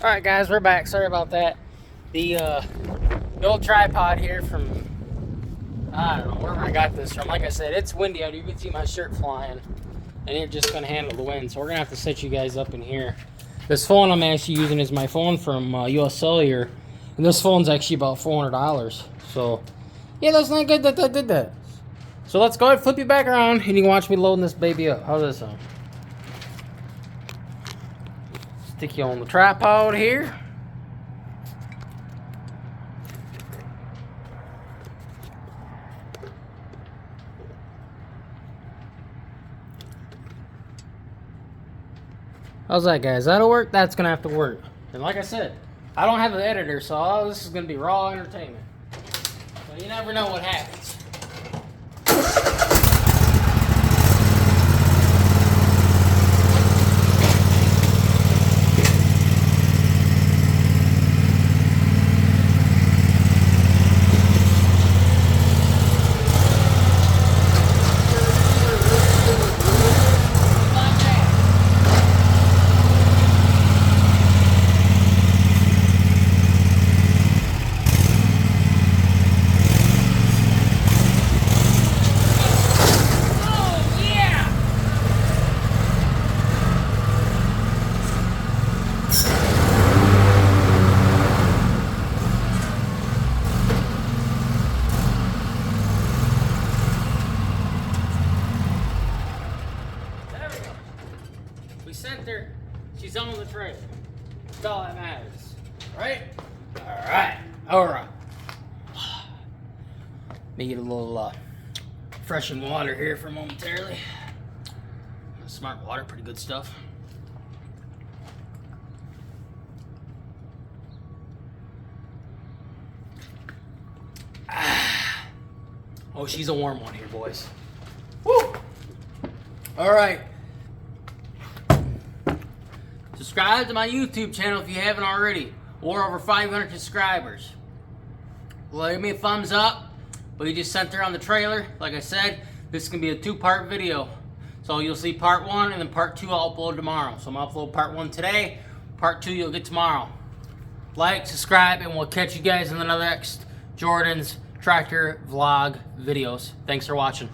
Alright guys, we're back. Sorry about that. The old tripod here from, I don't know, wherever I got this from. Like I said, it's windy out. You can see my shirt flying. And it's just going to handle the wind. So we're going to have to set you guys up in here. This phone I'm actually using is my phone from US Cellular. And this phone's actually about $400. So, yeah, that's not good that did that. So let's go ahead and flip you back around. And you can watch me loading this baby up. How's that sound? Stick you on the tripod here. How's that, guys? That'll work? That's gonna have to work. And like I said, I don't have an editor, so this is gonna be raw entertainment. So you never know what happens. We sent her. She's on the trailer. That's all that matters. Right? Alright. Alright. Let me get a little freshen water here for momentarily. Smart water, pretty good stuff. Oh, she's a warm one here, boys. Woo! Alright. Subscribe to my YouTube channel if you haven't already. We're over 500 subscribers. Well, give me a thumbs up. We just sent her on the trailer. Like I said, this is going to be a two-part video. So you'll see part 1 and then part 2 I'll upload tomorrow. So I'm going to upload part 1 today. Part 2 you'll get tomorrow. Like, subscribe, and we'll catch you guys in the next Jordan's Tractor Vlog videos. Thanks for watching.